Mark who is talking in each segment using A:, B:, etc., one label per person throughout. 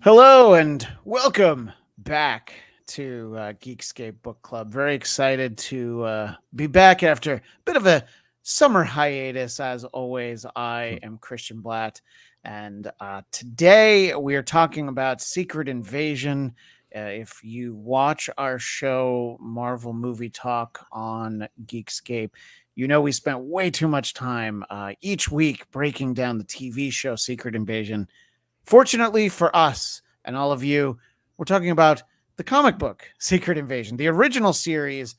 A: Hello and welcome back to Geekscape Book Club. Very excited to be back after a bit of a summer hiatus. As always, I am Christian Bladt, and today we are talking about Secret Invasion. If you watch our show, Marvel Movie Talk on Geekscape, you know we spent way too much time each week breaking down the TV show Secret Invasion. Fortunately for us and all of you, we're talking about the comic book Secret Invasion, the original series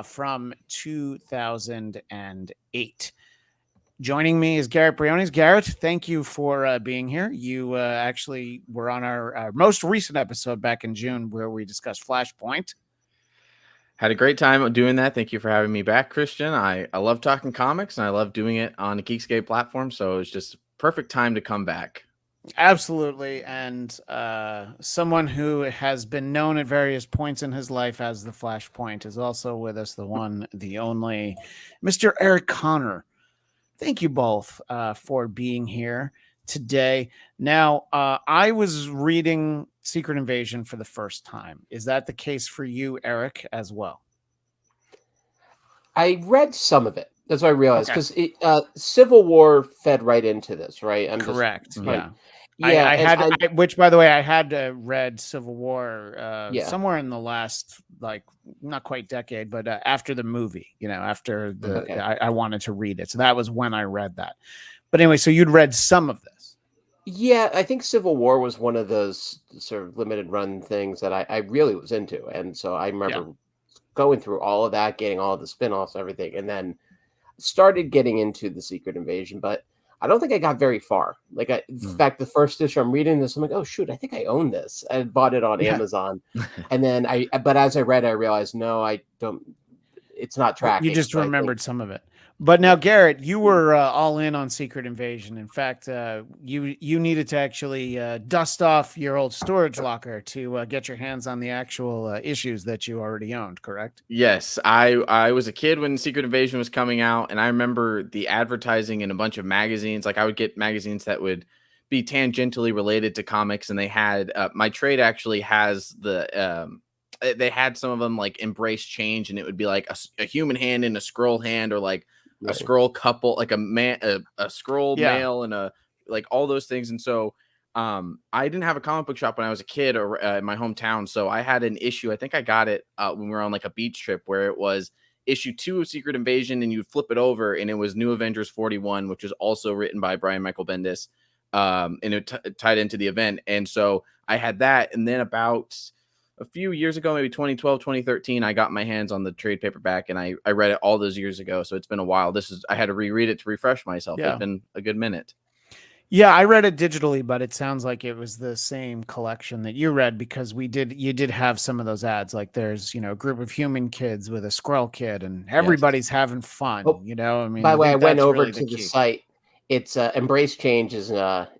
A: from 2008. Joining me is Garrett Briones. Garrett, thank you for being here. You actually were on our most recent episode back in June where we discussed Flashpoint.
B: Had a great time doing that. Thank you for having me back, Christian. I love talking comics and I love doing it on the Geekscape platform. So it's just perfect time to come back.
A: Absolutely. And someone who has been known at various points in his life as the Flashpoint is also with us, the one, the only, Mr. Eric Conner. Thank you both for being here today. Now, I was reading Secret Invasion for the first time. Is that the case for you, Eric, as well?
C: I read some of it. That's what I realized because Civil War fed right into this, right?
A: Correct.
C: Yeah.
A: I had, which by the way, I had read Civil War somewhere in the last, like, not quite decade, but after the movie, after I wanted to read it. So that was when I read that. But anyway, so you'd read some of this.
C: Yeah, I think Civil War was one of those sort of limited run things that I really was into. And so I remember going through all of that, getting all of the spinoffs, everything, and then started getting into the Secret Invasion, but I don't think I got very far. In fact, the first issue I'm reading this, I'm like, oh shoot, I think I own this. I bought it on Amazon, and then but as I read, I realized no, I don't. It's not tracking.
A: You just remembered some of it. But now, Garrett, you were all in on Secret Invasion. In fact, you needed to actually dust off your old storage locker to get your hands on the actual issues that you already owned, correct?
B: Yes, I was a kid when Secret Invasion was coming out, and I remember the advertising in a bunch of magazines. Like I would get magazines that would be tangentially related to comics, and they had my trade actually has the they had some of them like Embrace Change, and it would be like a human hand and a scroll hand, or like a scroll couple, like a scroll male and a like all those things. And so I didn't have a comic book shop when I was a kid or in my hometown. So I had an issue. I think I got it when we were on like a beach trip where it was issue 2 of Secret Invasion, and you'd flip it over and it was New Avengers 41, which is also written by Brian Michael Bendis. And it tied into the event. And so I had that. And then about a few years ago, maybe 2012, 2013, I got my hands on the trade paperback, and I read it all those years ago. So it's been a while. I had to reread it to refresh myself. It's been a good minute.
A: Yeah, I read it digitally, but it sounds like it was the same collection that you read, because you did have some of those ads. Like there's, a group of human kids with a Skrull kid, and everybody's having fun. I mean,
C: by the way, I went over to the site. It's Embrace Change is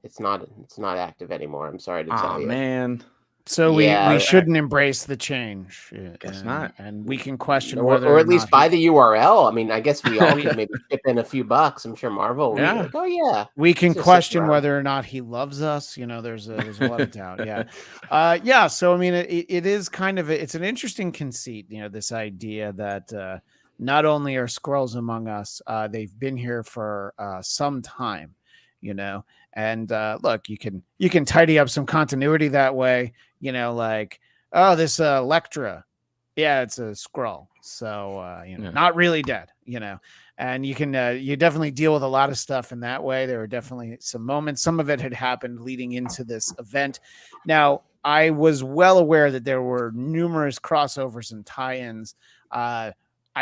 C: it's not active anymore. I'm sorry to tell you.
B: Oh man.
A: So we shouldn't embrace the change.
B: Guess not.
A: And we can question
C: whether or at least buy the URL. I mean, I guess we all could maybe chip in a few bucks. I'm sure Marvel will be like, oh yeah.
A: We can question whether or not he loves us. There's a lot of doubt. Yeah. So I mean, it is kind of it's an interesting conceit. This idea that not only are Skrulls among us, they've been here for some time. And look, you can tidy up some continuity that way. Like, oh, this Elektra, it's a Skrull, so not really dead. And you can you definitely deal with a lot of stuff in that way. There were definitely some moments. Some of it had happened leading into this event. Now, I was well aware that there were numerous crossovers and tie-ins. I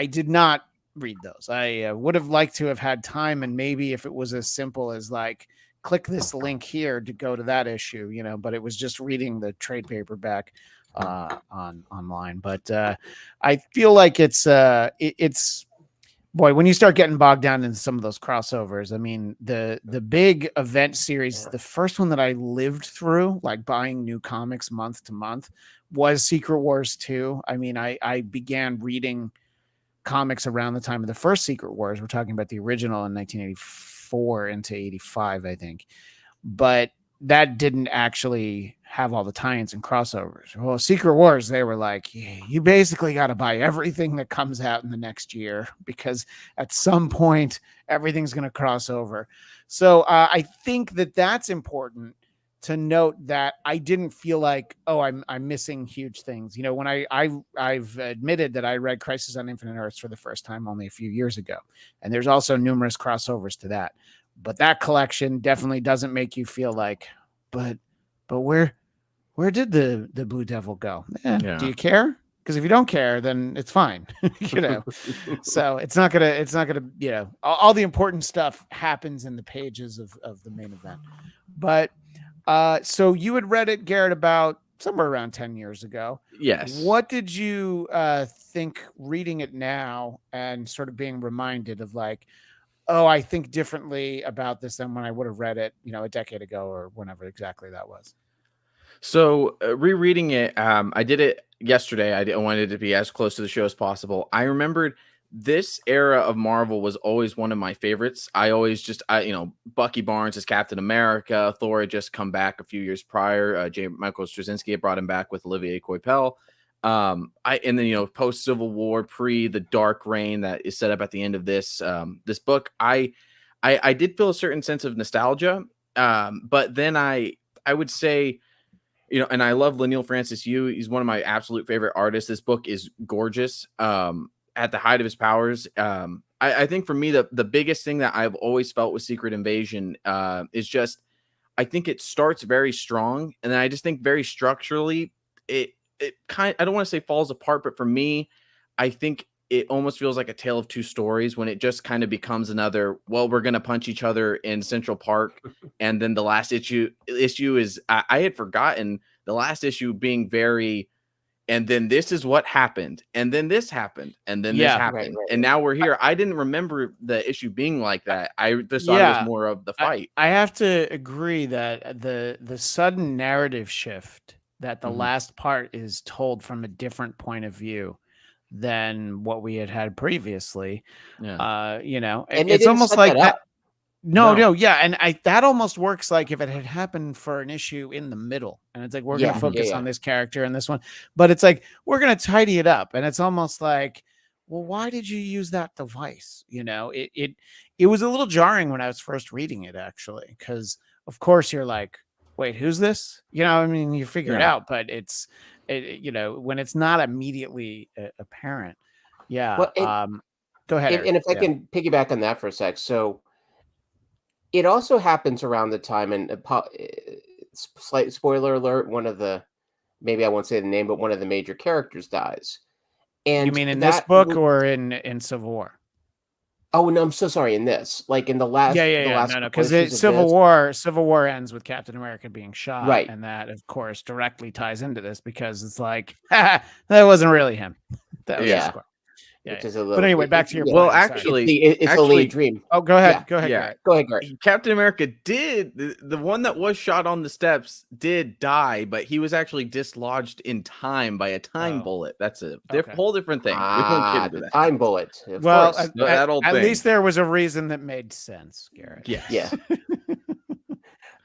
A: did not read those. I would have liked to have had time, and maybe if it was as simple as like, click this link here to go to that issue, but it was just reading the trade paperback online. But I feel like it's boy, when you start getting bogged down into some of those crossovers, I mean, the big event series, the first one that I lived through, like buying new comics month to month, was Secret Wars 2. I mean, I began reading comics around the time of the first Secret Wars. We're talking about the original in 1984 into 85, I think. But that didn't actually have all the tie-ins and crossovers. Well, Secret Wars, they were like, you basically got to buy everything that comes out in the next year because at some point everything's going to cross over. So I think that that's important to note, that I didn't feel like, oh, I'm missing huge things. You know, when I've admitted that I read Crisis on Infinite Earths for the first time only a few years ago, and there's also numerous crossovers to that. But that collection definitely doesn't make you feel like, but where did the Blue Devil go? Do you care? Because if you don't care, then it's fine. You know, so it's not gonna, you know, all the important stuff happens in the pages of the main event. But so you had read it, Garrett, about somewhere around 10 years ago.
B: Yes.
A: What did you think reading it now and sort of being reminded of like, oh, I think differently about this than when I would have read it, you know, a decade ago or whenever exactly that was?
B: So rereading it, I did it yesterday. I wanted it to be as close to the show as possible. I remembered this era of Marvel was always one of my favorites. I always just, you know, Bucky Barnes as Captain America. Thor had just come back a few years prior. J. Michael Straczynski had brought him back with Olivier Coipel. And then, you know, post Civil War, pre the Dark Reign that is set up at the end of this this book, I did feel a certain sense of nostalgia. But then I would say, you know, and I love Leinil Francis Yu. He's one of my absolute favorite artists. This book is gorgeous. At the height of his powers. I think for me, the biggest thing that I've always felt with Secret Invasion is just, I think it starts very strong. And then I just think very structurally, it kind of, I don't want to say falls apart, but for me, I think it almost feels like a tale of two stories when it just kind of becomes another, well, we're going to punch each other in Central Park. And then the last issue is, I had forgotten the last issue being very, and then this is what happened. And then this happened. And then this happened. Right. And now we're here. I didn't remember the issue being like that. I just thought it was more of the fight.
A: I have to agree that the sudden narrative shift, that the last part is told from a different point of view than what we had previously. Yeah. You know, and it's almost like that. No. Yeah. And that almost works like if it had happened for an issue in the middle and it's like, we're going to focus on this character and this one, but it's like, we're going to tidy it up. And it's almost like, well, why did you use that device? You know, it was a little jarring when I was first reading it, actually, because of course you're like, wait, who's this? You know, I mean, you figure it out, but you know, when it's not immediately apparent. Yeah. Well, go ahead.
C: And if I can piggyback on that for a sec. So it also happens around the time, and slight spoiler alert, one of the, maybe I won't say the name, but one of the major characters dies. And
A: you mean in this book or in Civil War?
C: Oh no, I'm so sorry. In this, like in the last,
A: no, because Civil War ends with Captain America being shot,
C: right?
A: And that, of course, directly ties into this because it's like that wasn't really him. That was Square. But anyway, back to your point.
B: Well, actually,
C: it's only a dream.
A: Oh, go ahead. Go ahead.
C: Go ahead, Garrett.
B: Captain America did, the one that was shot on the steps did die, but he was actually dislodged in time by a time bullet. That's a whole different thing. We won't get into that.
C: Time bullet.
A: Well, at least there was a reason that made sense, Garrett.
C: Yeah.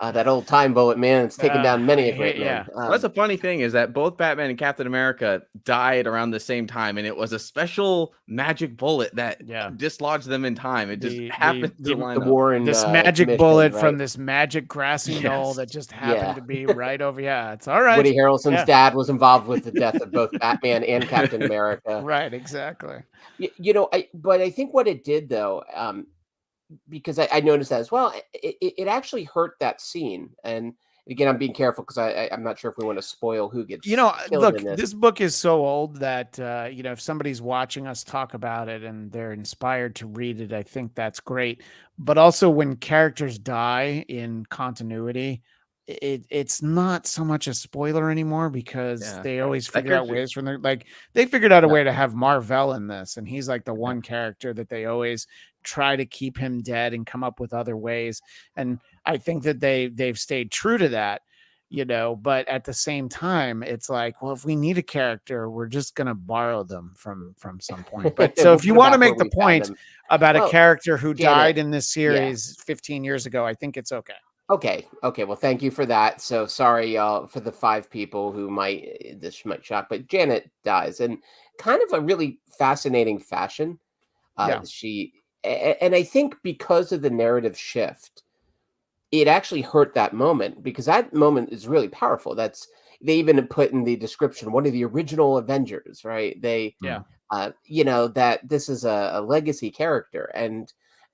C: That old time bullet, man, it's taken down many a great man.
B: That's a funny thing, is that both Batman and Captain America died around the same time, and it was a special magic bullet that dislodged them in time. It just happened to line up.
A: This magic bullet from this magic grassy knoll that just happened to be right over. Yeah, it's all right.
C: Woody Harrelson's dad was involved with the death of both Batman and Captain America.
A: Right, exactly.
C: You know, but I think what it did, though, because I noticed that as well, it actually hurt that scene. And again, I'm being careful because I'm not sure if we want to spoil who gets killed
A: look,
C: in this.
A: This book is so old that you know, if somebody's watching us talk about it and they're inspired to read it, I think that's great. But also, when characters die in continuity, it's not so much a spoiler anymore because they always figure out ways from there. Like, they figured out a way to have Mar-Vell in this, and he's like the one character that they always try to keep him dead and come up with other ways. And I think that they've stayed true to that, you know, but at the same time, it's like, well, if we need a character, we're just going to borrow them from some point. But so if you want to make the point about a character who died in this series 15 years ago, I think it's okay.
C: Okay. Okay. Well, thank you for that. So sorry, y'all, for the 5 people who this might shock, but Janet dies in kind of a really fascinating fashion.
A: Yeah.
C: And I think because of the narrative shift, it actually hurt that moment because that moment is really powerful. They even put in the description one of the original Avengers, right?
A: Yeah.
C: That this is a legacy character, and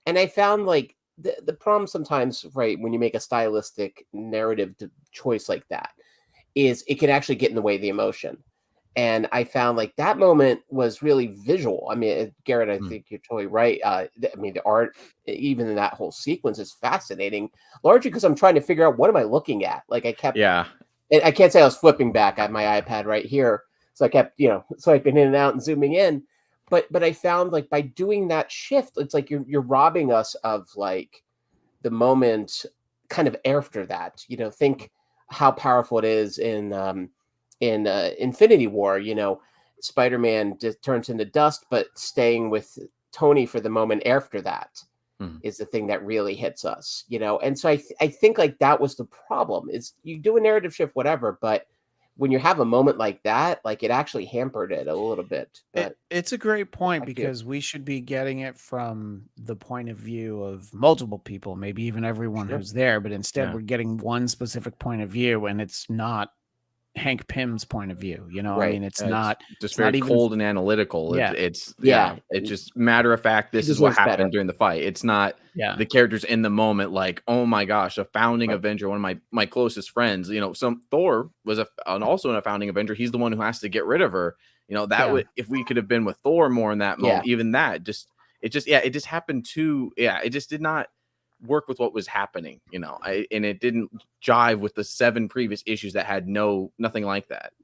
C: I found like the problem sometimes, right, when you make a stylistic narrative choice like that, is it can actually get in the way of the emotion. And I found like that moment was really visual. I mean, Garrett, I think you're totally right. I mean, the art, even in that whole sequence, is fascinating. Largely because I'm trying to figure out what am I looking at. Like
B: Yeah.
C: and I can't say I was flipping back. I have my iPad right here, so I kept swiping in and out and zooming in. But I found like by doing that shift, it's like you're robbing us of like the moment kind of after that. Think how powerful it is in Infinity War. Spider-Man just turns into dust, but staying with Tony for the moment after that is the thing that really hits us. And so I think like that was the problem. Is you do a narrative shift, whatever, but when you have a moment like that, like it actually hampered it a little bit. But
A: It's a great point
C: I do.
A: because we should be getting it from the point of view of multiple people, maybe even everyone
C: Sure.
A: who's there, but instead
B: Yeah.
A: we're getting one specific point of view, and it's not Hank Pym's point of view. I
C: Right.
A: mean, it's
B: It's
A: not
B: just
A: it's not
B: very
A: even
B: cold and analytical.
A: yeah.
C: Yeah.
B: It's just matter of fact.
C: He
B: This is what
C: deserves better.
B: happened during the fight. It's not
A: Yeah.
B: the characters in the moment, like, oh my gosh, a founding
C: Right.
B: Avenger, one of my closest friends. Some Thor was also a founding Avenger. He's the one who has to get rid of her. That
A: Yeah.
B: would, if we could have been with Thor more in that
C: Yeah.
B: moment, even that it just happened too. Yeah, it just did not work with what was happening. And it didn't jive with the 7 previous issues that had nothing like that.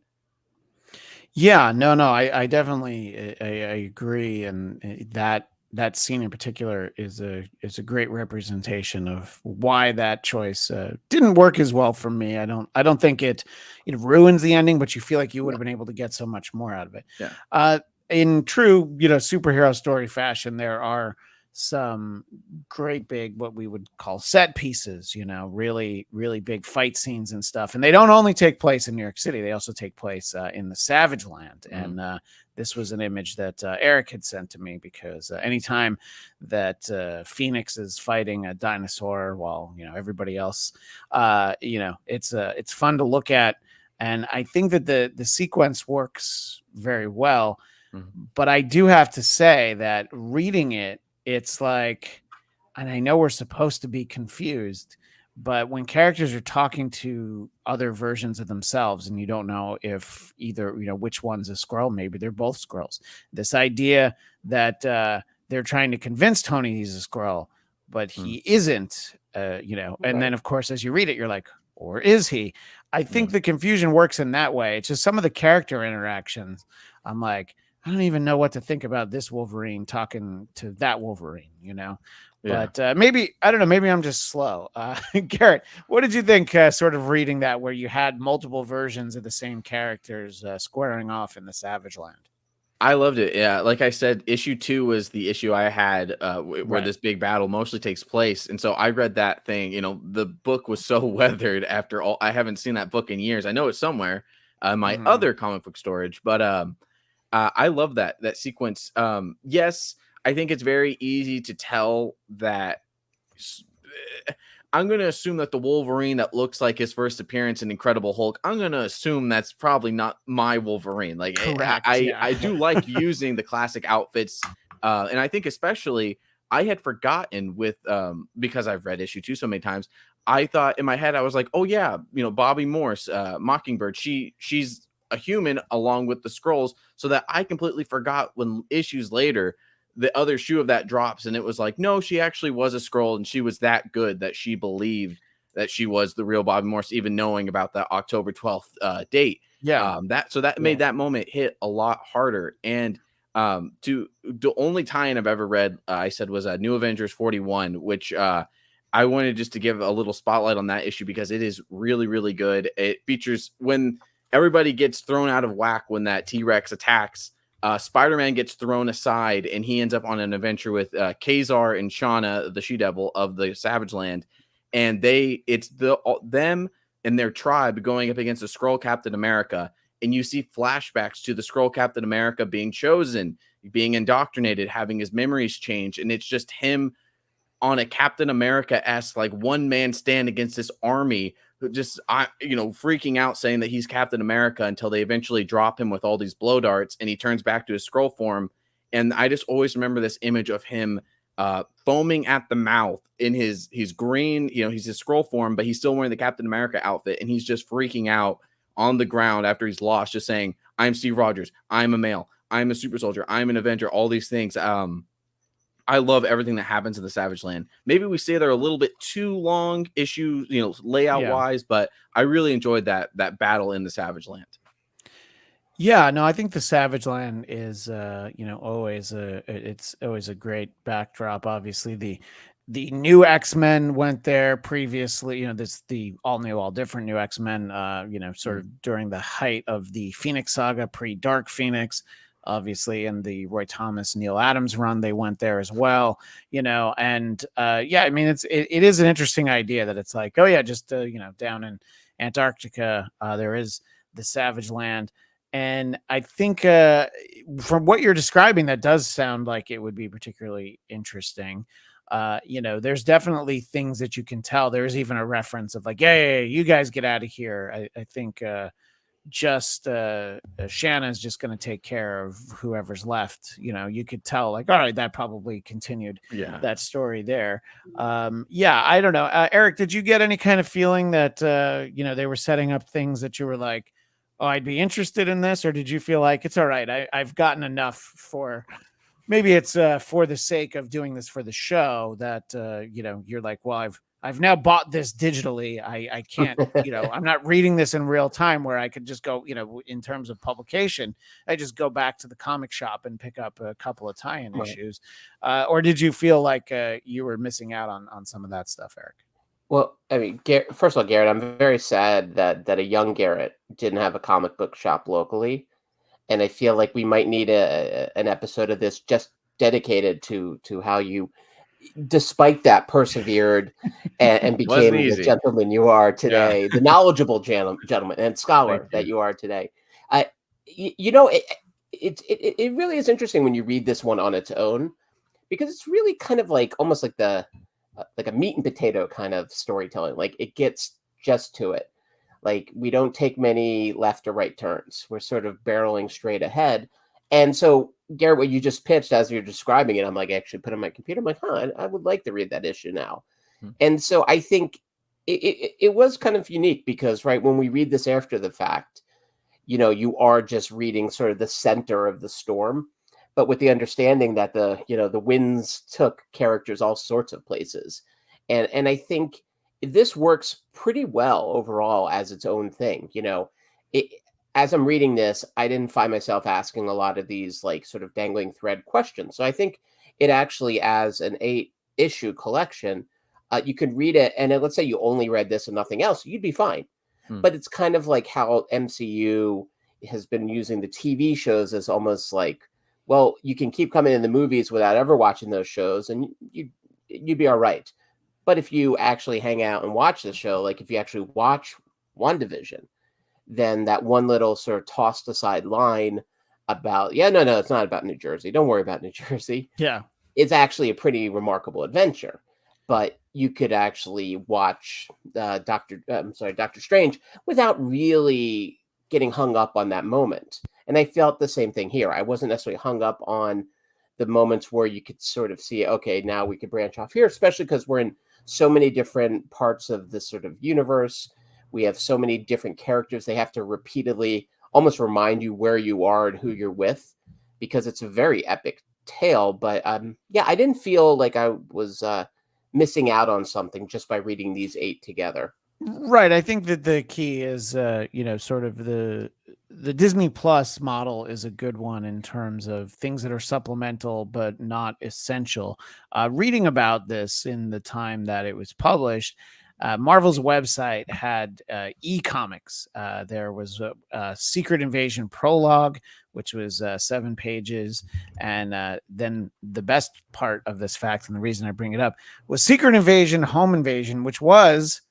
A: Yeah, no, I definitely I agree, and that scene in particular is a great representation of why that choice didn't work as well for me. I don't think it ruins the ending, but you feel like you would
C: Yeah.
A: have been able to get so much more out of it.
B: Yeah.
A: In true superhero story fashion, there are some great big what we would call set pieces, really really big fight scenes and stuff, and they don't only take place in New York City, they also take place in the Savage Land. And this was an image that Eric had sent to me because anytime that Phoenix is fighting a dinosaur while everybody else it's fun to look at, and I think that the sequence works very well. But I do have to say that reading it's like, and I know we're supposed to be confused, but when characters are talking to other versions of themselves and you don't know if either, which one's a Skrull, maybe they're both Skrulls. This idea that they're trying to convince Tony he's a Skrull, but he isn't, and
C: Right.
A: then of course, as you read it, you're like, or is he? I think the confusion works in that way. It's just some of the character interactions. I'm like, I don't even know what to think about this Wolverine talking to that Wolverine,
B: Yeah.
A: But maybe, I don't know, maybe I'm just slow. Garrett, what did you think sort of reading that where you had multiple versions of the same characters squaring off in the Savage Land?
B: I loved it. Yeah, like I said, issue 2 was the issue I had where
A: Right.
B: this big battle mostly takes place, and so I read that thing. The book was so weathered after all. I haven't seen that book in years. I know it's somewhere in my other comic book storage, but I love that sequence. Yes, I think it's very easy to tell that. I'm going to assume that the Wolverine that looks like his first appearance in Incredible Hulk, I'm going to assume that's probably not my Wolverine. Like
A: Correct.
B: I
A: Yeah.
B: do like using the classic outfits. And I think especially I had forgotten with because I've read issue 2 so many times. I thought in my head, I was like, oh yeah, Bobby Morse, Mockingbird, she's a human along with the Skrulls, so that I completely forgot when issues later the other shoe of that drops, and it was like, no, she actually was a Skrull, and she was that good that she believed that she was the real Bobby Morse, even knowing about that October 12th date.
A: Yeah.
B: That made that moment hit a lot harder. And to the only tie-in I've ever read, I said, was New Avengers 41, which I wanted just to give a little spotlight on that issue because it is really, really good. It features when everybody gets thrown out of whack when that T-Rex attacks. Spider-Man gets thrown aside and he ends up on an adventure with Kazar and Shauna, the She-Devil of the Savage Land. and it's them and their tribe going up against the Skrull Captain America, and you see flashbacks to the Skrull Captain America being chosen, being indoctrinated, having his memories changed, and it's just him on a Captain America-esque like one man stand against this army who just freaking out, saying that he's Captain America, until they eventually drop him with all these blow darts and he turns back to his Skrull form. And I just always remember this image of him foaming at the mouth in his green, he's his Skrull form, but he's still wearing the Captain America outfit, and he's just freaking out on the ground after he's lost, just saying, "I'm Steve Rogers, I'm a male, I'm a super soldier, I'm an Avenger," all these things. I love everything that happens in the Savage Land. Maybe we say they're a little bit too long issues, layout wise, but I really enjoyed that battle in the Savage Land.
A: Yeah, no, I think the Savage Land is, always it's always a great backdrop. Obviously, the new X-Men went there previously. The all new, all different new X-Men. Sort of during the height of the Phoenix Saga, pre-Dark Phoenix. Obviously, in the Roy Thomas, Neil Adams run, they went there as well. And I mean, it is an interesting idea that it's like, oh yeah, just down in Antarctica, there is the Savage Land. And I think from what you're describing, that does sound like it would be particularly interesting. There's definitely things that you can tell. There's even a reference of like, yeah, you guys get out of here. I think Shannon's just going to take care of whoever's left. You could tell like, all right, that probably continued that story there. I don't know. Eric, did you get any kind of feeling that, they were setting up things that you were like, oh, I'd be interested in this? Or did you feel like it's all right, I've gotten enough for, maybe it's for the sake of doing this for the show that, you're like, well, I've now bought this digitally. I can't, I'm not reading this in real time where I could just go, in terms of publication, I just go back to the comic shop and pick up a couple of tie-in issues. Or did you feel like you were missing out on some of that stuff, Eric?
C: Well, I mean, first of all, Garrett, I'm very sad that a young Garrett didn't have a comic book shop locally. And I feel like we might need an episode of this just dedicated to how you, despite that, persevered and became the gentleman you are today, the knowledgeable gentleman and scholar that you are today. It really is interesting when you read this one on its own, because it's really kind of like almost like like a meat and potato kind of storytelling. Like it gets just to it. Like we don't take many left or right turns. We're sort of barreling straight ahead. And so, Garrett, what you just pitched as you're describing it, I'm like, actually put on my computer. I'm like, I would like to read that issue now. And so I think it was kind of unique because, right, when we read this after the fact, you are just reading sort of the center of the storm, but with the understanding that the winds took characters all sorts of places. And I think this works pretty well overall as its own thing. As I'm reading this, I didn't find myself asking a lot of these like sort of dangling thread questions. So I think it actually, as an 8-issue collection, you could read it, and let's say you only read this and nothing else, you'd be fine. But it's kind of like how MCU has been using the TV shows as almost like, well, you can keep coming in the movies without ever watching those shows, and you'd be all right. But if you actually hang out and watch the show, like if you actually watch WandaVision, then that one little sort of tossed aside line about, no, it's not about New Jersey. Don't worry about New Jersey.
A: Yeah.
C: It's actually a pretty remarkable adventure. But you could actually watch Doctor Strange without really getting hung up on that moment. And I felt the same thing here. I wasn't necessarily hung up on the moments where you could sort of see, okay, now we could branch off here, especially because we're in so many different parts of this sort of universe. We have so many different characters. They have to repeatedly almost remind you where you are and who you're with, because it's a very epic tale. But I didn't feel like I was missing out on something just by reading these 8 together.
A: Right. I think that the key is, sort of the Disney Plus model is a good one in terms of things that are supplemental but not essential. Reading about this in the time that it was published, Marvel's website had e-comics. There was a Secret Invasion prologue, which was 7 pages. And then the best part of this fact, and the reason I bring it up, was Secret Invasion Home Invasion, which was,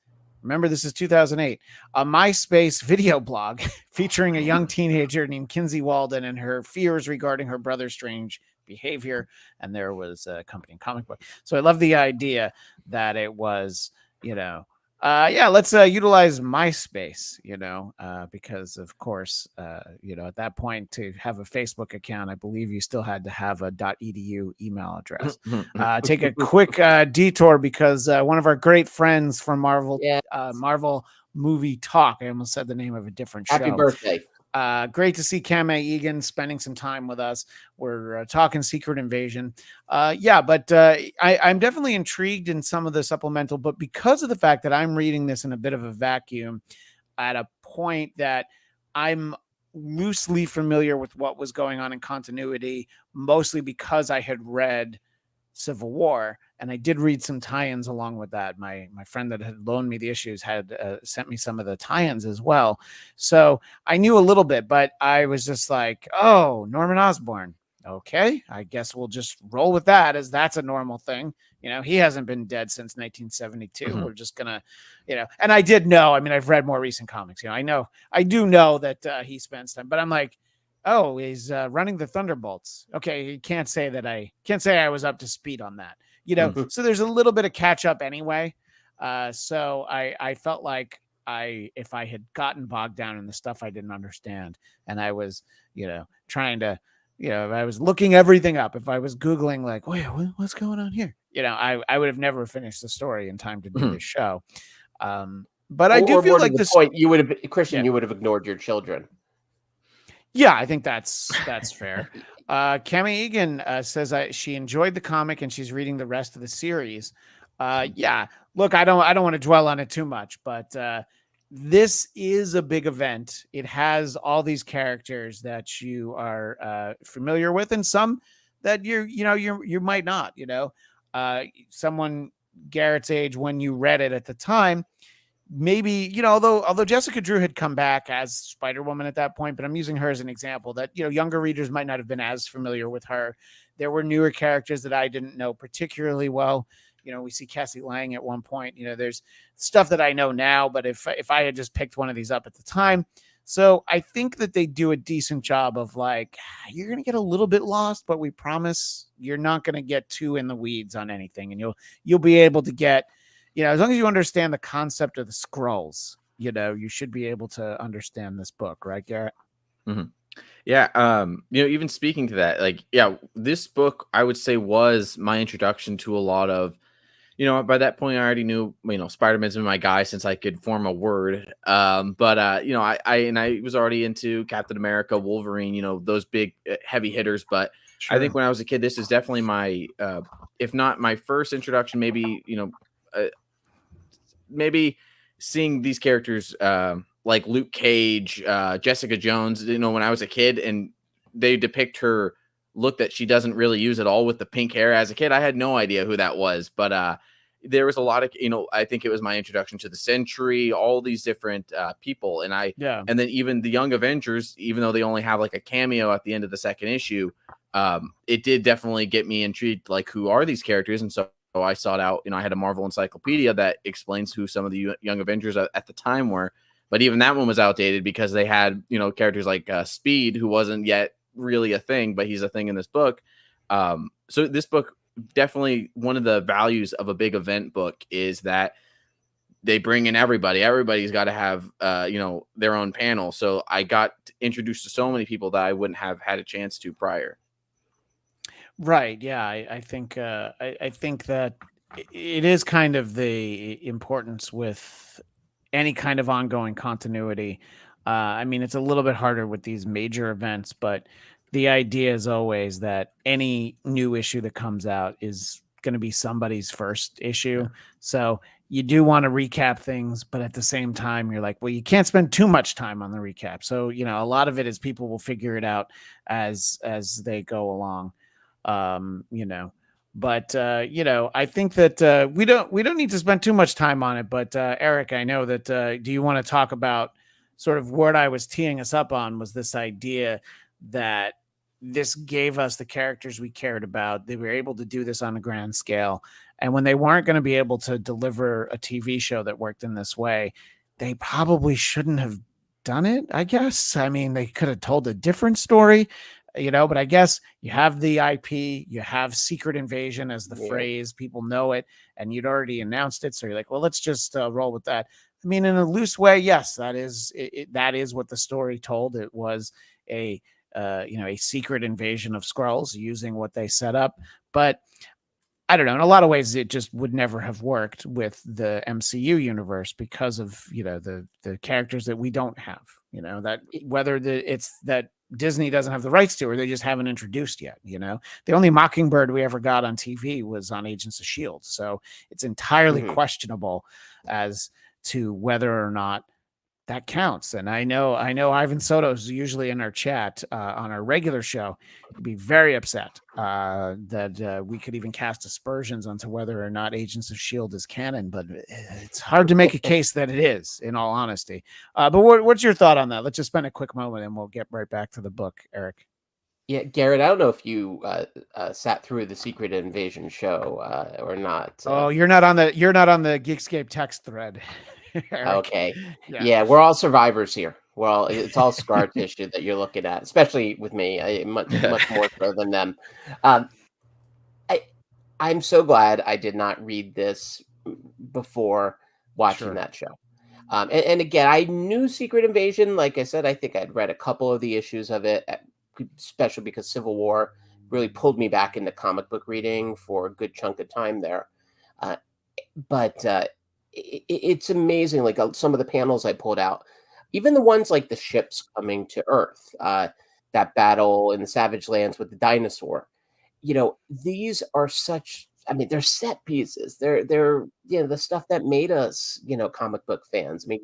A: remember, this is 2008, a MySpace video blog featuring a young teenager named Kinsey Walden and her fears regarding her brother's strange behavior. And there was a accompanying comic book. So I love the idea that it was, let's utilize MySpace, because of course, at that point, to have a Facebook account, I believe you still had to have a .edu email address. Take a quick detour because one of our great friends from Marvel, Marvel Movie Talk, I almost said the name of a different show.
C: Happy birthday.
A: Great to see Cam Egan spending some time with us. We're talking Secret Invasion. I'm definitely intrigued in some of the supplemental, but because of the fact that I'm reading this in a bit of a vacuum at a point that I'm loosely familiar with what was going on in continuity, mostly because I had read Civil War, and I did read some tie-ins along with that. My friend that had loaned me the issues had sent me some of the tie-ins as well, so I knew a little bit, but I was just like, oh, Norman Osborn, okay, I guess we'll just roll with that, as that's a normal thing. He hasn't been dead since 1972. We're just gonna, and I did know, I mean, I've read more recent comics, I do know that he spends time, but I'm like, oh, he's running the Thunderbolts. Okay, you can't say I was up to speed on that. So there's a little bit of catch up anyway. So I felt like if I had gotten bogged down in the stuff I didn't understand, and I was, trying to, if I was looking everything up, if I was Googling like, wait, what's going on here? I would have never finished the story in time to do this show. But I do feel like this
C: point, you would have, Christian, you would have ignored your children.
A: Yeah, I think that's fair. Cami Egan says she enjoyed the comic and she's reading the rest of the series. Look, I don't want to dwell on it too much, but this is a big event. It has all these characters that you are familiar with, and some that you might not. Someone Garrett's age when you read it at the time, maybe, although Jessica Drew had come back as Spider-Woman at that point, but I'm using her as an example that, younger readers might not have been as familiar with her. There were newer characters that I didn't know particularly well. We see Cassie Lang at one point. There's stuff that I know now, but if I had just picked one of these up at the time. So I think that they do a decent job of like, you're going to get a little bit lost, but we promise you're not going to get too in the weeds on anything. And you'll be able to get, as long as you understand the concept of the scrolls, you should be able to understand this book, right, Garrett?
B: Mm-hmm. Yeah. Even speaking to that, like, this book, I would say, was my introduction to a lot of, by that point I already knew, Spider-Man's been my guy since I could form a word. I was already into Captain America, Wolverine, those big heavy hitters. But sure. I think when I was a kid, this is definitely my, if not my first introduction, maybe, maybe seeing these characters like Luke Cage, Jessica Jones, when I was a kid, and they depict her look that she doesn't really use at all with the pink hair. As a kid, I had no idea who that was, but there was a lot of, I think it was my introduction to the Sentry, all these different people. And and then even the Young Avengers, even though they only have like a cameo at the end of the second issue, it did definitely get me intrigued, like, who are these characters? And so I sought out, I had a Marvel encyclopedia that explains who some of the Young Avengers at the time were. But even that one was outdated because they had, characters like Speed, who wasn't yet really a thing, but he's a thing in this book. So this book, definitely one of the values of a big event book is that they bring in everybody. Everybody's got to have, their own panel. So I got introduced to so many people that I wouldn't have had a chance to prior.
A: Right. Yeah. I think I think that it is kind of the importance with any kind of ongoing continuity. I mean, it's a little bit harder with these major events, but the idea is always that any new issue that comes out is going to be somebody's first issue. Yeah. So you do want to recap things, but at the same time, you're like, well, you can't spend too much time on the recap. So, a lot of it is people will figure it out as they go along. But I think that we don't need to spend too much time on it. But Eric, I know that do you want to talk about sort of what I was teeing us up on was this idea that this gave us the characters we cared about. They were able to do this on a grand scale. And when they weren't going to be able to deliver a TV show that worked in this way, they probably shouldn't have done it, I guess. I mean, they could have told a different story, but I guess you have the IP, you have Secret Invasion as the phrase, people know it, and you'd already announced it. So you're like, well, let's just roll with that. I mean, in a loose way, yes, that is what the story told. It was a secret invasion of Skrulls using what they set up. But I don't know. In a lot of ways, it just would never have worked with the MCU universe because of the characters that we don't have. That whether it's that Disney doesn't have the rights to, or they just haven't introduced yet. The only Mockingbird we ever got on TV was on Agents of S.H.I.E.L.D. So it's entirely questionable as to whether or not that counts. And I know Ivan Soto is usually in our chat on our regular show. He'd be very upset that we could even cast aspersions onto whether or not Agents of S.H.I.E.L.D. is canon, but it's hard to make a case that it is, in all honesty. But what's your thought on that? Let's just spend a quick moment and we'll get right back to the book, Eric.
C: Yeah, Garrett, I don't know if you sat through the Secret Invasion show or not.
A: Oh, you're not on the Geekscape text thread.
C: Okay. Yeah, we're all survivors here. Well, it's all scar tissue that you're looking at, especially with me, much more so than them. I'm so glad I did not read this before watching that show. And again, I knew Secret Invasion. Like I said, I think I'd read a couple of the issues of it, especially because Civil War really pulled me back into comic book reading for a good chunk of time there. But it's amazing, like some of the panels I pulled out, even the ones like the ships coming to Earth, that battle in the Savage Lands with the dinosaur. These are they're set pieces. They're the stuff that made us, comic book fans. I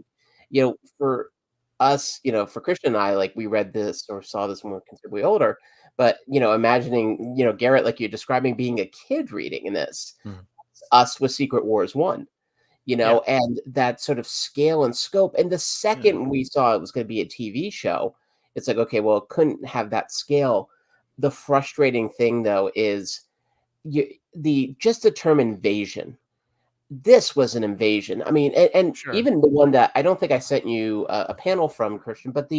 C: mean, for us, for Christian and I, like we read this or saw this when we were considerably older, but imagining, Garrett, like you're describing being a kid reading in this, us with Secret Wars 1. And that sort of scale and scope. And the second we saw it was going to be a TV show, it's like, okay, well, it couldn't have that scale. The frustrating thing, though, is just the term invasion. This was an invasion. I mean, and even the one that I don't think I sent you a panel from, Christian, but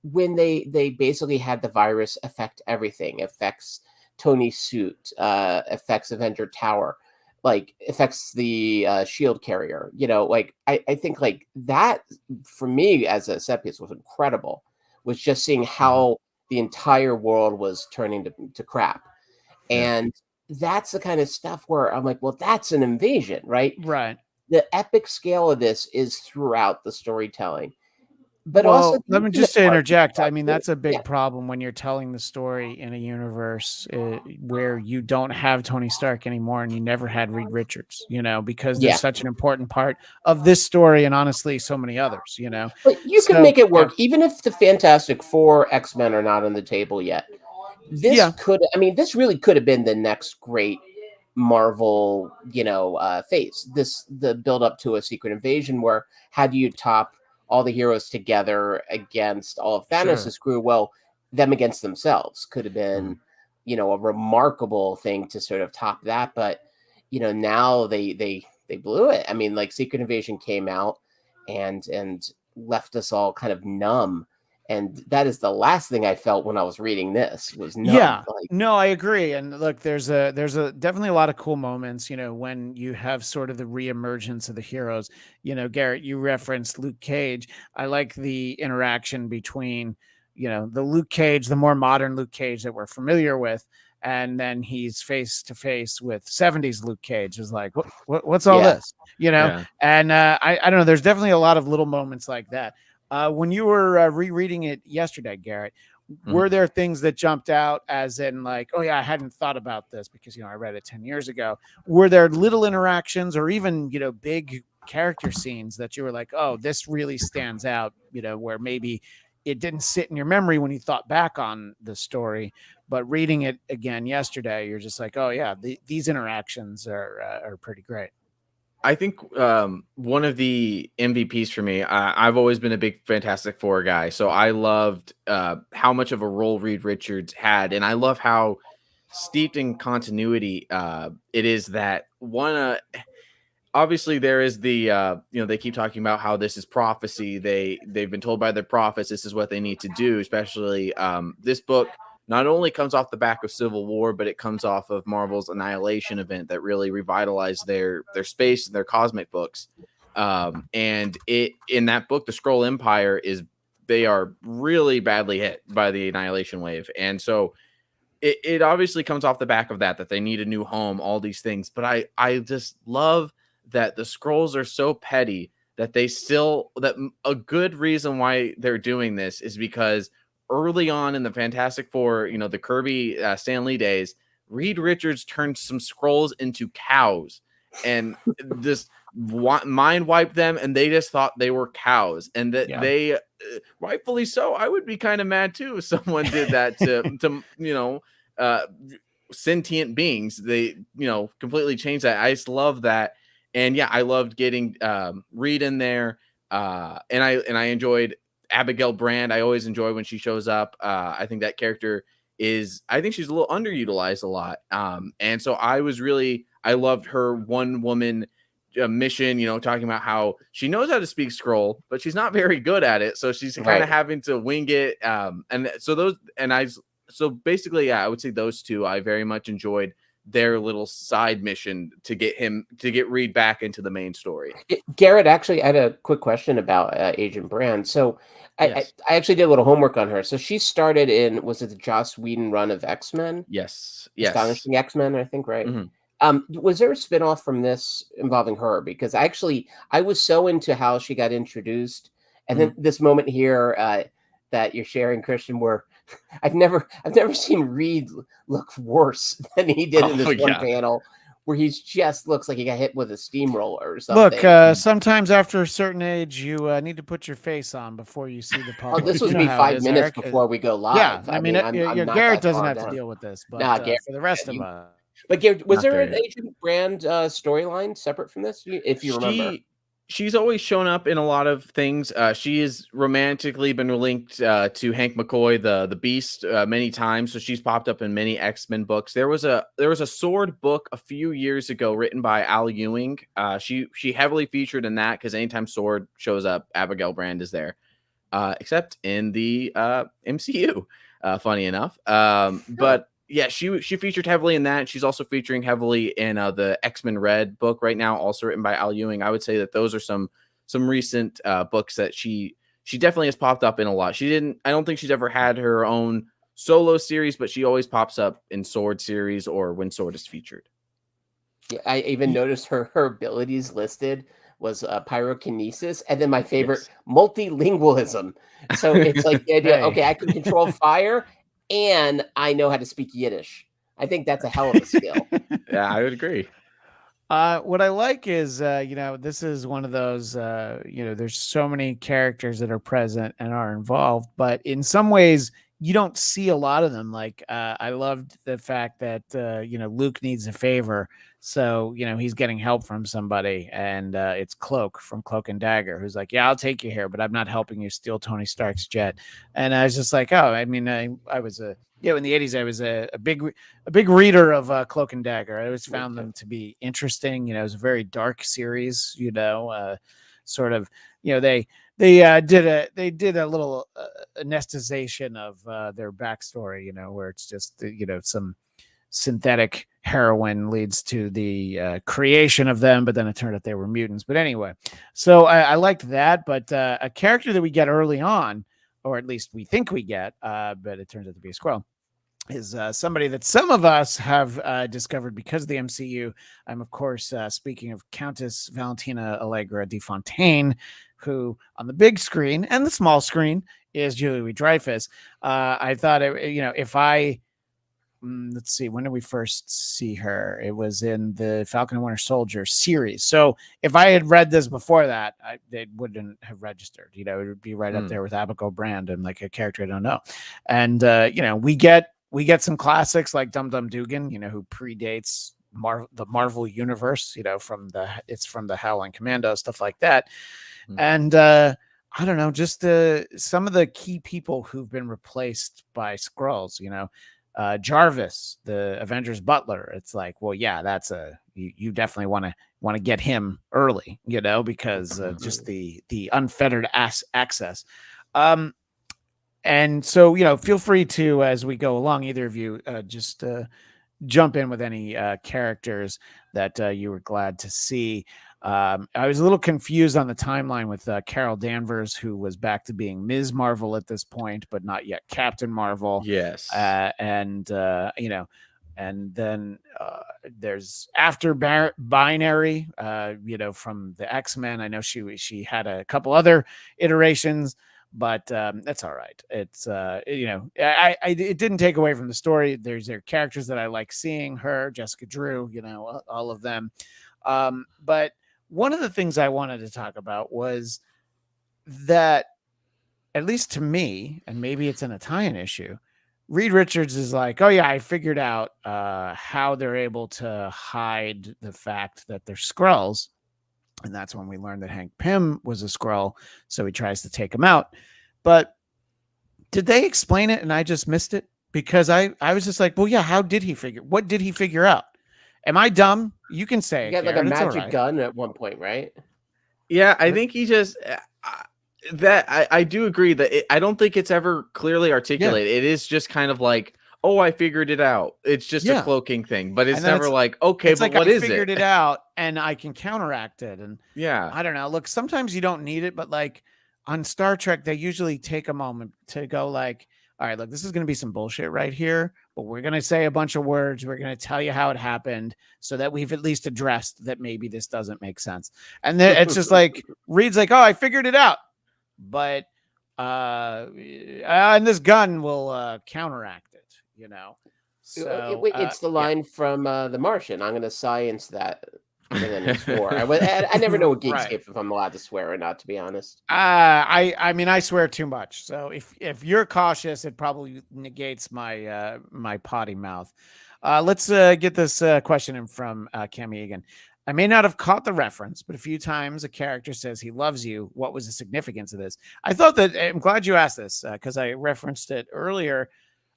C: when they basically had the virus affect everything, affects Tony's suit, affects Avenger Tower, like affects the shield carrier, like I think like that for me as a set piece was incredible, was just seeing how the entire world was turning to crap. And that's the kind of stuff where I'm like, well, that's an invasion, right?
A: Right.
C: The epic scale of this is throughout the storytelling. But also,
A: let me just interject. I mean, that's a big problem when you're telling the story in a universe where you don't have Tony Stark anymore and you never had Reed Richards, because there's such an important part of this story and honestly, so many others,
C: But you can make it work, even if the Fantastic Four X-Men are not on the table yet. This really could have been the next great Marvel, phase. The build up to a Secret Invasion where how do you top all the heroes together against all of Thanos' crew? Well, them against themselves could have been, a remarkable thing to sort of top that. But, now they blew it. I mean, like Secret Invasion came out and left us all kind of numb. And that is the last thing I felt when I was reading this was numb.
A: Yeah, no, I agree. And look, there's definitely a lot of cool moments, when you have sort of the reemergence of the heroes. Garrett, you referenced Luke Cage. I like the interaction between, the Luke Cage, the more modern Luke Cage that we're familiar with, and then he's face to face with 70s Luke Cage. Is like, what's all this? And I don't know. There's definitely a lot of little moments like that. When you were rereading it yesterday, Garrett, were there things that jumped out as in like, oh yeah, I hadn't thought about this because, I read it 10 years ago. Were there little interactions or even, big character scenes that you were like, oh, this really stands out, where maybe it didn't sit in your memory when you thought back on the story, but reading it again yesterday, you're just like, oh yeah, these interactions are pretty great.
B: I think one of the MVPs for me, I've always been a big Fantastic Four guy, so I loved how much of a role Reed Richards had, and I love how steeped in continuity it is. That one, obviously there is the they keep talking about how this is prophecy. They've been told by their prophets this is what they need to do. Especially this book not only comes off the back of Civil War, but it comes off of Marvel's Annihilation event that really revitalized their space and their cosmic books. And in that book, the Skrull Empire they are really badly hit by the Annihilation wave, and so it obviously comes off the back of that they need a new home, all these things. But I just love that the Skrulls are so petty that a good reason why they're doing this is because early on in the Fantastic Four, the Kirby Stan Lee days, Reed Richards turned some Skrulls into cows and just mind wiped them, and they just thought they were cows, and that they rightfully so. I would be kind of mad too if someone did that to sentient beings. They completely changed that. I just love that. And yeah, I loved getting Reed in there, and I enjoyed Abigail Brand. I always enjoy when she shows up. I think that character I think she's a little underutilized a lot. And so I loved her one woman mission, talking about how she knows how to speak Skrull, but she's not very good at it. So she's kind of having to wing it. So basically, yeah, I would say those two I very much enjoyed their little side mission to get Reed back into the main story.
C: Garrett, actually, I had a quick question about Agent Brand. So I actually did a little homework on her. So she started in, was it the Joss Whedon run of X-Men?
B: Yes.
C: Astonishing X-Men, I think, right?
B: Mm-hmm.
C: Was there a spinoff from this involving her? Because I was so into how she got introduced, and then this moment here that you're sharing, Christian, where I've never seen Reed look worse than he did in this one panel, where he just looks like he got hit with a steamroller or something.
A: Look, sometimes after a certain age, you need to put your face on before you see the public.
C: Oh, this was me 5 minutes before we go live.
A: Yeah, I mean Garrett doesn't have to deal with this, but for the rest of us.
C: But Garrett, was there an Agent Brand storyline separate from this, if you remember?
B: She's always shown up in a lot of things. She has romantically been linked to Hank McCoy, the Beast, many times. So she's popped up in many X-Men books. There was a Sword book a few years ago written by Al Ewing. She heavily featured in that because anytime Sword shows up, Abigail Brand is there. Except in the MCU, funny enough. But yeah, she featured heavily in that. She's also featuring heavily in the X-Men Red book right now, also written by Al Ewing. I would say that those are some recent books that she definitely has popped up in a lot. I don't think she's ever had her own solo series, but she always pops up in Sword series or when Sword is featured.
C: Yeah, I even noticed her abilities listed was pyrokinesis, and then my favorite, multilingualism. So it's like the idea, okay, I can control fire and I know how to speak Yiddish. I think that's a hell of a skill.
B: Yeah, I would agree.
A: What I like is, this is one of those, there's so many characters that are present and are involved, but in some ways you don't see a lot of them. Like, I loved the fact that, Luke needs a favor. So, he's getting help from somebody, and it's Cloak from Cloak and Dagger, who's like, yeah, I'll take you here, but I'm not helping you steal Tony Stark's jet. And I was just like, oh, I mean, I was in the 80s, I was a big reader of Cloak and Dagger. I always found them to be interesting. It was a very dark series, sort of, they did a little anesthetization of their backstory, where it's just, some synthetic heroin leads to the creation of them, but then it turned out they were mutants. But anyway, so I liked that. But a character that we get early on, or at least we think we get, but it turns out to be a Skrull, is somebody that some of us have discovered because of the MCU. I'm, of course, speaking of Countess Valentina Allegra de Fontaine, who on the big screen and the small screen is Julie Louis-Dreyfus. I thought, if I let's see, when did we first see her? It was in the Falcon and Winter Soldier series. So if I had read this before that, they wouldn't have registered. You know, it would be right up there with Abigail Brand and like a character I don't know. And you know, we get some classics like Dum Dum Dugan, you know, who predates the Marvel universe, you know, from the Howling Commando, stuff like that. And I don't know, just some of the key people who've been replaced by Skrulls, you know, Jarvis, the Avengers butler. It's like, well, yeah, that's you definitely want to get him early, you know, because just the unfettered access. And so, you know, feel free to, as we go along, either of you just jump in with any characters that you were glad to see. I was a little confused on the timeline with Carol Danvers, who was back to being Ms. Marvel at this point, but not yet Captain Marvel.
B: Yes.
A: And you know, and then there's After Binary, you know, from the X-Men. I know she had a couple other iterations, but that's all right. It's you know, it didn't take away from the story. There are characters that I like seeing, her, Jessica Drew, you know, all of them. But one of the things I wanted to talk about was that, at least to me, and maybe it's an Italian issue, Reed Richards is like, oh yeah, I figured out how they're able to hide the fact that they're Skrulls. And that's when we learned that Hank Pym was a Skrull. So he tries to take him out. But did they explain it and I just missed it? Because I was just like, well, yeah, what did he figure out? Am I dumb? You can say
C: he got like a magic gun at one point, right?
B: Yeah, I think he just that I do agree that I don't think it's ever clearly articulated. Yeah. It is just kind of like, oh, I figured it out. It's just a cloaking thing, but it's never like, okay, but like, what is it? I
A: figured it out and I can counteract it. And
B: yeah,
A: I don't know. Look, sometimes you don't need it, but like on Star Trek, they usually take a moment to go like, all right, look, this is going to be some bullshit right here, but we're going to say a bunch of words. We're going to tell you how it happened so that we've at least addressed that maybe this doesn't make sense. And then it's just like, Reed's like, oh, I figured it out. But and this gun will counteract it, you know. So
C: it's the line from The Martian. I'm going to science that. And then he swore. I never know what Geekscape if I'm allowed to swear or not, to be honest.
A: I mean, I swear too much. So if you're cautious, it probably negates my my potty mouth. Let's get this question in from Cami Egan. I may not have caught the reference, but a few times a character says he loves you. What was the significance of this? I thought that, I'm glad you asked this because I referenced it earlier.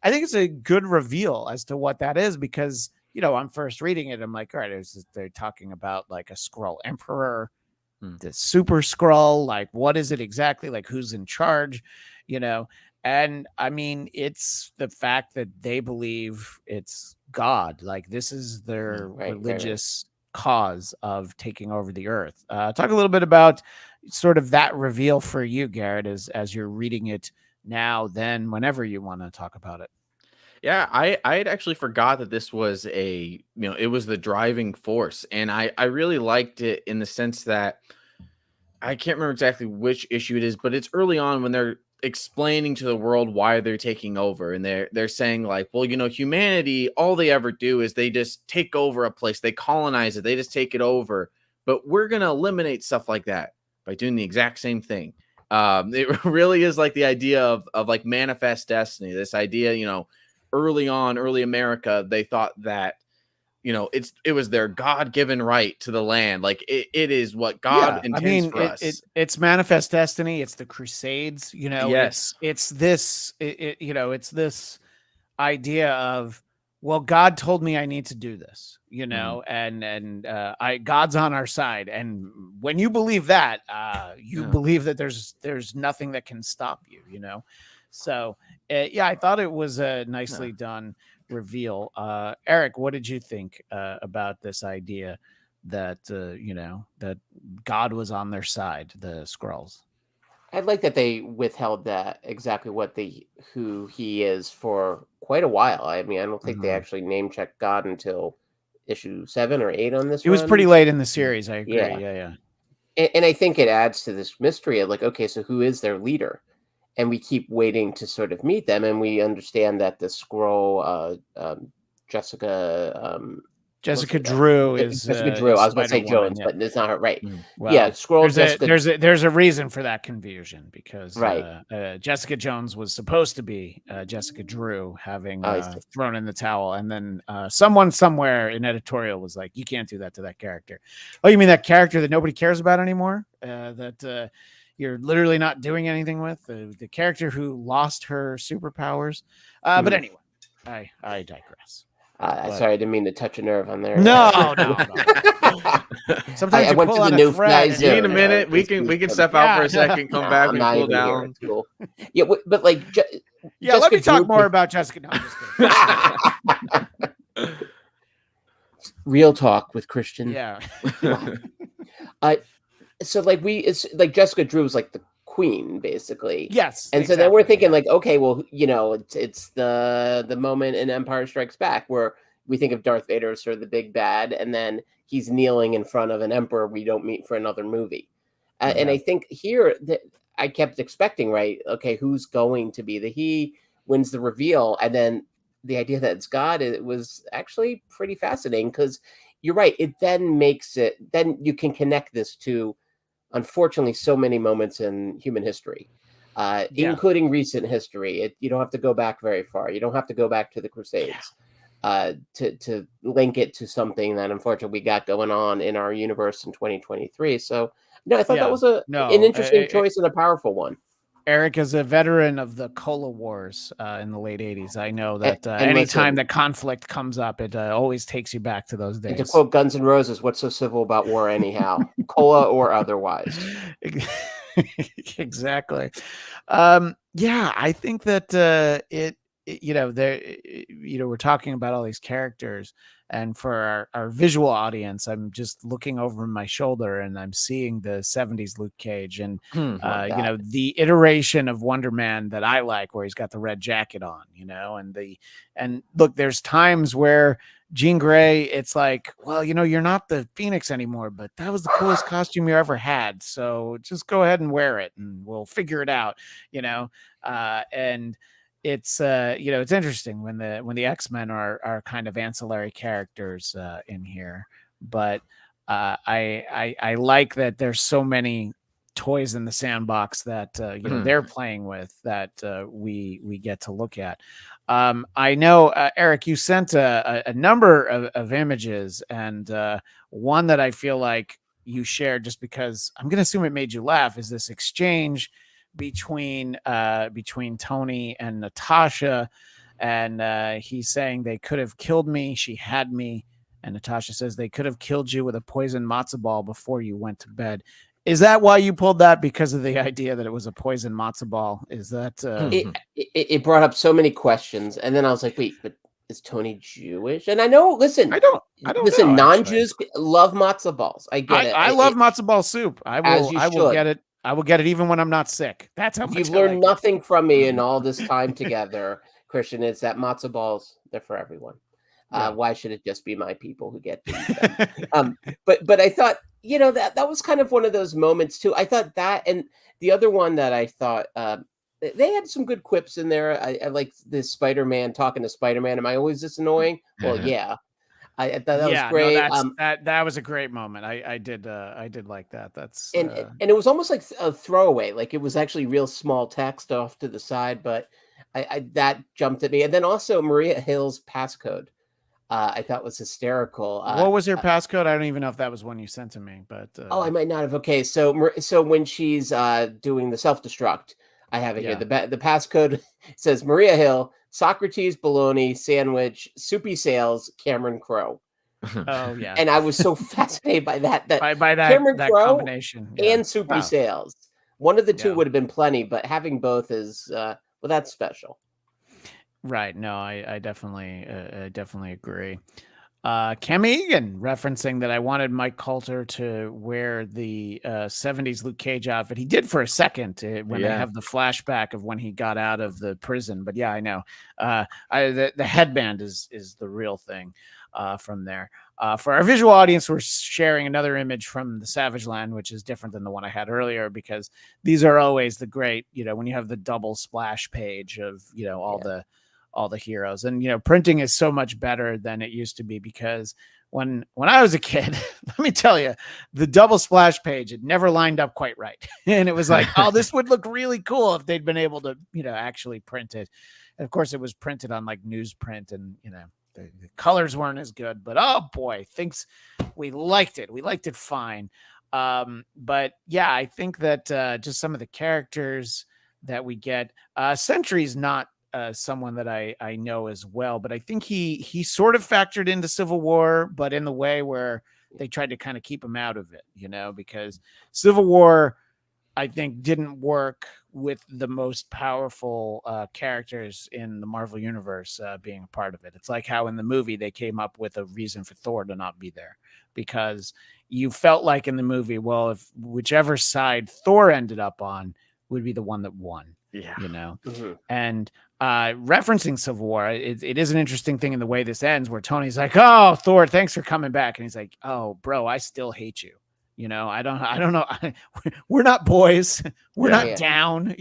A: I think it's a good reveal as to what that is because, you know, I'm first reading it. I'm like, all right, they're talking about like a Skrull emperor, the super Skrull. Like, what is it exactly? Like, who's in charge, you know? And I mean, it's the fact that they believe it's God. Like, this is their religious cause of taking over the earth. Talk a little bit about sort of that reveal for you, Garrett, as you're reading it now, then whenever you want to talk about it.
B: Yeah, I had actually forgot that this was it was the driving force. And I really liked it in the sense that I can't remember exactly which issue it is, but it's early on when they're explaining to the world why they're taking over. And they're saying like, well, you know, humanity, all they ever do is they just take over a place, they colonize it, they just take it over. But we're going to eliminate stuff like that by doing the exact same thing. It really is like the idea of like manifest destiny, this idea, you know, early America, they thought that, you know, it was their God-given right to the land. Like it is what God intends for us.
A: It's manifest destiny. It's the Crusades, you know,
B: yes.
A: It's this, you know, it's this idea of, well, God told me I need to do this, you know, and God's on our side. And when you believe that, you believe that there's nothing that can stop you, you know? So I thought it was a nicely done reveal. Eric, what did you think about this idea that you know, that God was on their side, the Skrulls?
C: I like that they withheld that exactly who he is for quite a while. I mean, I don't think they actually name checked God until issue 7 or 8 on this.
A: It was pretty late in the series. I agree. Yeah.
C: And I think it adds to this mystery of like, okay, so who is their leader? and we keep waiting to sort of meet them, and we understand that the Skrull, Jessica.
A: Jessica Drew is
C: Jessica Drew. I was about to say Jones,
A: yeah.
C: but it's not her. Right?
A: Well,
C: yeah, Skrull Jessica.
A: There's a reason for that confusion because
C: Right.
A: Jessica Jones was supposed to be Jessica Drew, having thrown in the towel, and then someone somewhere in editorial was like, "You can't do that to that character." Oh, you mean that character that nobody cares about anymore? That you're literally not doing anything with the character who lost her superpowers. But anyway, I digress.
C: Sorry, I didn't mean to touch a nerve on there.
A: No. Sometimes
C: I went to the new guys.
B: You need a minute. We can step out for a second, come back, and cool down.
C: Cool. Yeah, but like,
A: Jessica let me talk more about Jessica. No, I'm just kidding.
C: Real talk with Christian.
A: Yeah.
C: So like it's like Jessica Drew was like the queen, basically.
A: Yes.
C: And so then we're thinking like, okay, well, it's the moment in Empire Strikes Back where we think of Darth Vader as sort of the big bad, and then he's kneeling in front of an emperor we don't meet for another movie. And I think here that I kept expecting, right? Okay, who's going to be he wins the reveal, and then the idea that it's God, it was actually pretty fascinating because you're right. It then makes it, then you can connect this to, unfortunately, so many moments in human history, including recent history. You don't have to go back very far. You don't have to go back to the Crusades to link it to something that, unfortunately, we got going on in our universe in 2023. So, no, I thought that was an interesting choice and a powerful one.
A: Eric is a veteran of the Cola Wars in the late 80s. I know that anytime that conflict comes up, it always takes you back to those days.
C: And to quote Guns N' Roses, what's so civil about war anyhow? Cola or otherwise.
A: Exactly. Yeah, I think that we're talking about all these characters, and for our visual audience, I'm just looking over my shoulder and I'm seeing the 70s Luke Cage and the iteration of Wonder Man that I like, where he's got the red jacket on, and look, there's times where Jean Grey, it's like, well, you're not the Phoenix anymore, but that was the coolest costume you ever had, so just go ahead and wear it and we'll figure it out, and it's it's interesting when the X-Men are kind of ancillary characters in here, but I like that there's so many toys in the sandbox that they're playing with that we get to look at. I know, Eric, you sent a number of images, and one that I feel like you shared just because I'm going to assume it made you laugh is this exchange between Tony and Natasha, and he's saying they could have killed me. She had me. And Natasha says they could have killed you with a poison matzo ball before you went to bed. Is that why you pulled that? Because of the idea that it was a poison matzo ball? Is that
C: it brought up so many questions, and then I was like, wait, but is Tony Jewish? And I know, listen,
A: I don't
C: listen.
A: know,
C: non-Jews love matzo balls. I get it.
A: I love matzo ball soup. I will get it. I will get it even when I'm not sick. That's how much
C: you've learned nothing from me in all this time together, Christian. Is that matzo balls, they're for everyone. Why should it just be my people who get to eat them? But I thought, that was kind of one of those moments too. I thought that, and the other one that I thought they had some good quips in there. I like this Spider-Man talking to Spider-Man. Am I always this annoying? Well, yeah. I thought that was great.
A: No, that was a great moment. I did like that. That's
C: and it was almost like a throwaway. Like it was actually real small text off to the side, but I that jumped at me. And then also Maria Hill's passcode. I thought was hysterical.
A: What was her passcode? I don't even know if that was one you sent to me, but
C: I might not have. Okay, so when she's doing the self-destruct, I have it here. The passcode says Maria Hill, Socrates bologna sandwich, Soupy Sales, Cameron Crowe.
A: Oh yeah,
C: and I was so fascinated by that
A: by that
C: Cameron Crowe
A: combination
C: and Soupy Sales. One of the two would have been plenty, but having both is that's special.
A: Right. No, I definitely agree. Cam Egan referencing that I wanted Mike Coulter to wear the 70s Luke Cage outfit. He did for a second when they have the flashback of when he got out of the prison. But yeah, I know. The headband is the real thing. from there. For our visual audience, we're sharing another image from the Savage Land, which is different than the one I had earlier, because these are always the great, when you have the double splash page of, all the heroes. And, printing is so much better than it used to be, because when I was a kid, let me tell you, the double splash page, it never lined up quite right. And it was like, oh, this would look really cool if they'd been able to, actually print it. And of course, it was printed on like newsprint, and, the colors weren't as good, but oh boy, we liked it. We liked it fine. But yeah, I think that just some of the characters that we get, Sentry's not someone that I know as well, but I think he sort of factored into Civil War, but in the way where they tried to kind of keep him out of it, because Civil War, I think, didn't work with the most powerful characters in the Marvel Universe being a part of it. It's like how in the movie they came up with a reason for Thor to not be there, because you felt like in the movie, well, if whichever side Thor ended up on would be the one that won.
B: Yeah.
A: Mm-hmm. And referencing Civil War, it is an interesting thing in the way this ends, where Tony's like, "Oh, Thor, thanks for coming back," and he's like, "Oh, bro, I still hate you. I don't know. We're not boys. We're not down.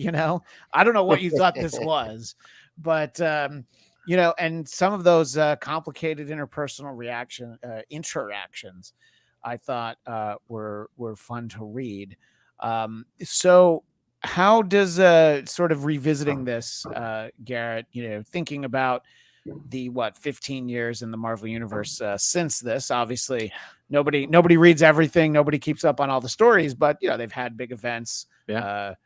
A: I don't know what you thought this was, but and some of those complicated interpersonal interactions, I thought were fun to read. So how does sort of revisiting this, Garrett, thinking about the 15 years in the Marvel Universe since this, obviously nobody reads everything, nobody keeps up on all the stories, but they've had big events. What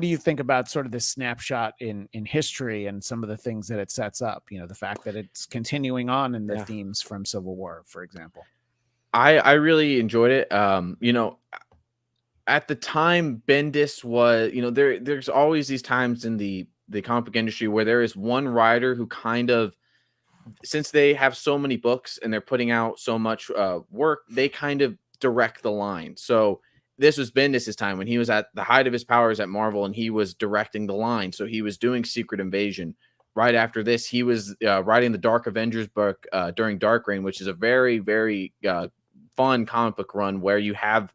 A: do you think about sort of this snapshot in history and some of the things that it sets up, the fact that it's continuing on in the themes from Civil War, for example?
B: I really enjoyed it. At the time, Bendis was, there's always these times in the comic book industry where there is one writer who kind of, since they have so many books and they're putting out so much work, they kind of direct the line. So this was Bendis' time when he was at the height of his powers at Marvel, and he was directing the line. So he was doing Secret Invasion. Right after this, he was writing the Dark Avengers book during Dark Reign, which is a very, very fun comic book run where you have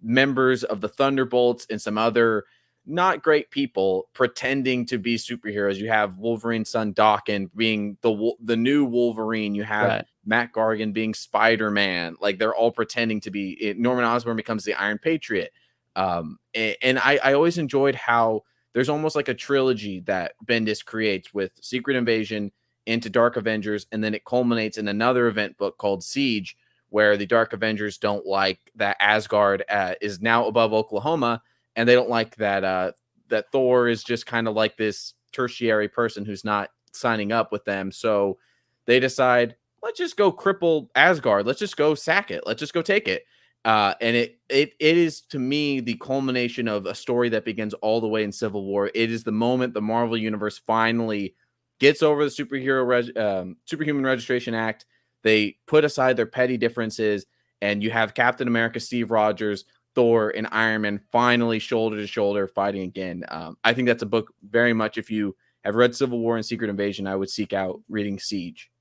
B: members of the Thunderbolts and some other not great people pretending to be superheroes. You have Wolverine's son Daken being the new Wolverine. You have Matt Gargan being Spider-Man. Like, they're all pretending to be Norman Osborn becomes the Iron Patriot. And I always enjoyed how there's almost like a trilogy that Bendis creates with Secret Invasion into Dark Avengers, and then it culminates in another event book called Siege, where the Dark Avengers don't like that Asgard is now above Oklahoma, and they don't like that that Thor is just kind of like this tertiary person who's not signing up with them. So they decide, let's just go cripple Asgard. Let's just go sack it. Let's just go take it. And it is, to me, the culmination of a story that begins all the way in Civil War. It is the moment the Marvel Universe finally gets over the Superhuman Registration Act. They put aside their petty differences, and you have Captain America, Steve Rogers, Thor, and Iron Man finally shoulder to shoulder fighting again. I think that's a book very much, if you have read Civil War and Secret Invasion, I would seek out reading Siege.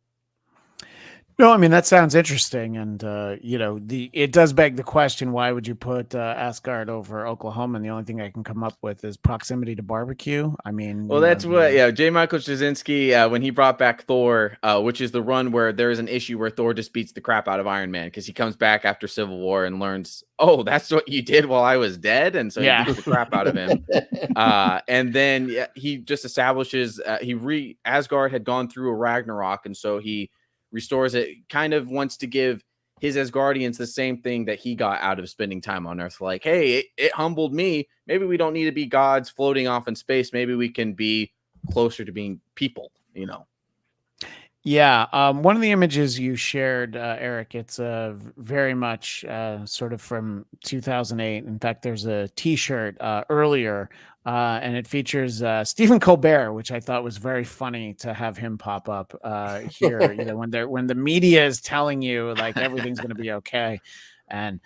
A: No, I mean, that sounds interesting. And, it does beg the question, why would you put Asgard over Oklahoma? And the only thing I can come up with is proximity to barbecue. I mean,
B: well, that's what, J. Michael Straczynski, when he brought back Thor, which is the run where there is an issue where Thor just beats the crap out of Iron Man, because he comes back after Civil War and learns, oh, that's what you did while I was dead. And so he beats the crap out of him. And then he just establishes, Asgard had gone through a Ragnarok. And so he restores it, kind of wants to give his Asgardians the same thing that he got out of spending time on Earth. Like, hey, it humbled me. Maybe we don't need to be gods floating off in space. Maybe we can be closer to being people,
A: Yeah. One of the images you shared, Eric, it's very much sort of from 2008. In fact, there's a t-shirt earlier, and it features Stephen Colbert, which I thought was very funny to have him pop up here. When the media is telling you like everything's going to be okay, And,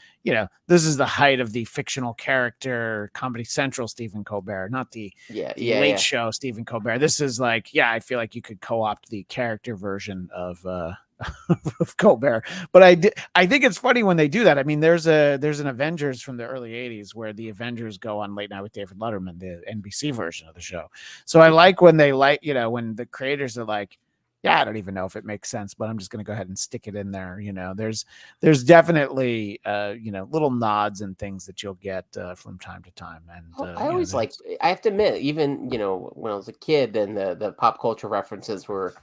A: this is the height of the fictional character Comedy Central Stephen Colbert, not the Late Show Stephen Colbert. This is like, I feel like you could co-opt the character version of of Colbert. But I think it's funny when they do that. I mean, there's an Avengers from the early 80s where the Avengers go on Late Night with David Letterman, the NBC version of the show. So I like when they when the creators are like, I don't even know if it makes sense, but I'm just going to go ahead and stick it in there. There's definitely, little nods and things that you'll get from time to time. And
C: I always I have to admit, even, when I was a kid and the pop culture references were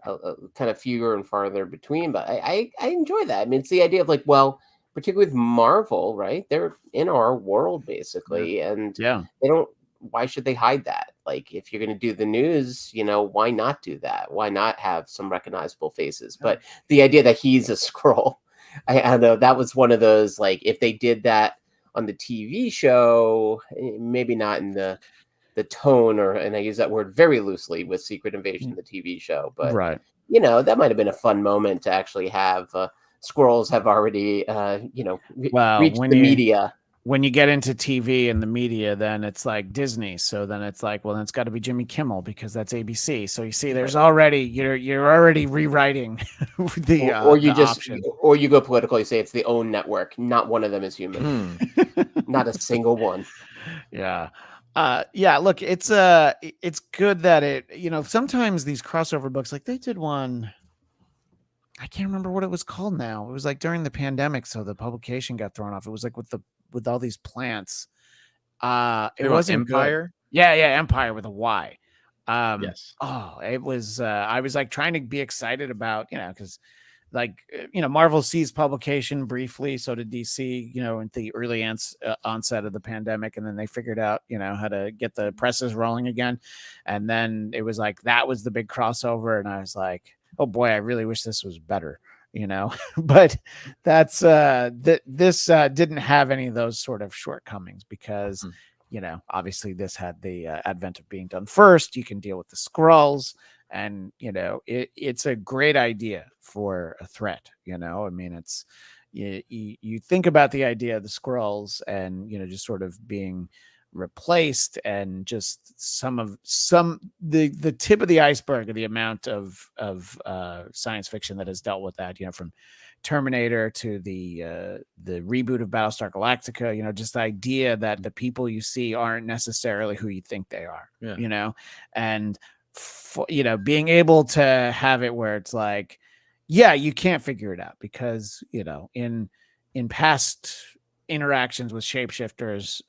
C: kind of fewer and farther between, but I enjoy that. I mean, it's the idea of like, well, particularly with Marvel, right? They're in our world basically. And they don't, why should they hide that? Like, if you're going to do the news, why not do that? Why not have some recognizable faces? But the idea that he's a Skrull, I don't know, that was one of those, like, if they did that on the TV show, maybe not in the tone, and I use that word very loosely with Secret Invasion, the TV show, but that might have been a fun moment to actually have Squirrels have already, reached the media.
A: When you get into TV and the media, then it's like Disney. So then it's like, well, then it's got to be Jimmy Kimmel because that's ABC. So you see, there's already you're already rewriting the
C: or you
A: the option.
C: or you go political. You say it's the OWN network. Not one of them is human. Not a single one.
A: Yeah. Look, it's good that it, sometimes these crossover books, like they did one, I can't remember what it was called now. It was like during the pandemic, so the publication got thrown off. It was like with all these plants. It wasn't
B: Empire.
A: Good. Yeah, Empire with a Y.
B: Yes.
A: Oh, it was. I was like trying to be excited about, because Marvel ceased publication briefly. So did DC, in the early onset of the pandemic. And then they figured out, how to get the presses rolling again. And then it was like, that was the big crossover. And I was like, oh boy, I really wish this was better, but that's, this didn't have any of those sort of shortcomings because, obviously this had the advent of being done first. You can deal with the Skrulls. And, it's a great idea for a threat, I mean, it's, you think about the idea of the Skrulls and, just sort of being replaced and just the tip of the iceberg of the amount of science fiction that has dealt with that, from Terminator to the reboot of Battlestar Galactica, just the idea that the people you see aren't necessarily who you think they are, and being able to have it where it's like, you can't figure it out because, in past interactions with shapeshifters,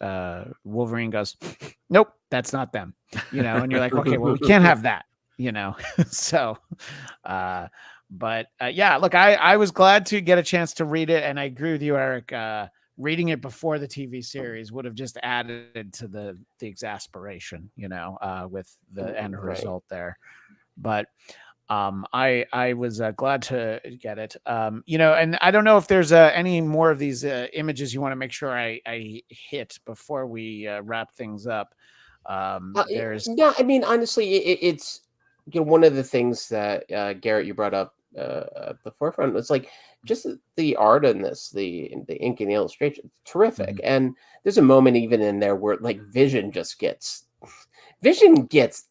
A: Wolverine goes, nope, that's not them, and you're like, okay, well, we can't have that, so, but look, I was glad to get a chance to read it. And I agree with you, Eric, reading it before the TV series would have just added to the exasperation, with the end result there. But I was glad to get it. And I don't know if there's any more of these images you want to make sure I hit before we wrap things up. There's
C: I mean, honestly, it's one of the things that Garrett, you brought up at the forefront. It's like just the art in this, the ink and the illustration, terrific. And there's a moment even in there where like Vision gets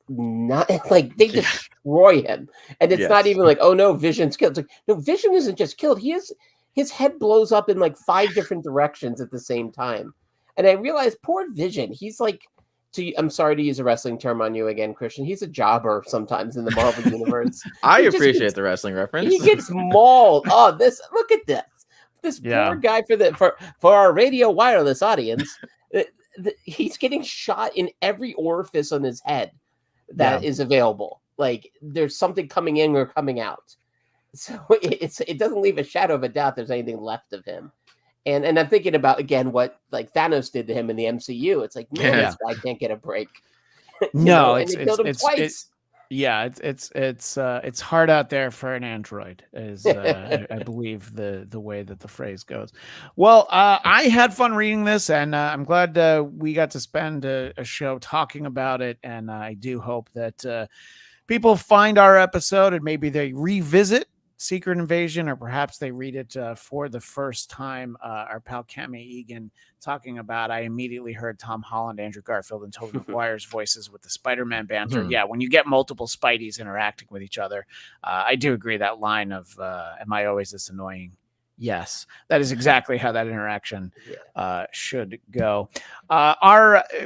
C: not like they destroy him, and it's not even like, oh no, Vision's killed. It's like, no, Vision isn't just killed. His head blows up in like 5 different directions at the same time. And I realized, poor Vision, he's like, I'm sorry to use a wrestling term on you again, Christian. He's a jobber sometimes in the Marvel universe.
B: I appreciate the wrestling reference.
C: He gets mauled. Oh, look at this. This poor guy for our radio wireless audience. He's getting shot in every orifice on his head that is available. Like there's something coming in or coming out. So it doesn't leave a shadow of a doubt there's anything left of him. And I'm thinking about, again, what like Thanos did to him in the MCU. It's like, man, this guy can't get a break.
A: And
C: they killed him twice.
A: It's hard out there for an android, is I believe the way that the phrase goes. Well, I had fun reading this, and I'm glad we got to spend a show talking about it. And I do hope that people find our episode and maybe they revisit Secret Invasion, or perhaps they read it for the first time. Our pal Cami Egan talking about, I immediately heard Tom Holland, Andrew Garfield, and Tobey Maguire's voices with the Spider-Man banter. Yeah, when you get multiple Spideys interacting with each other, I do agree that line of, am I always this annoying? Yes, that is exactly how that interaction should go.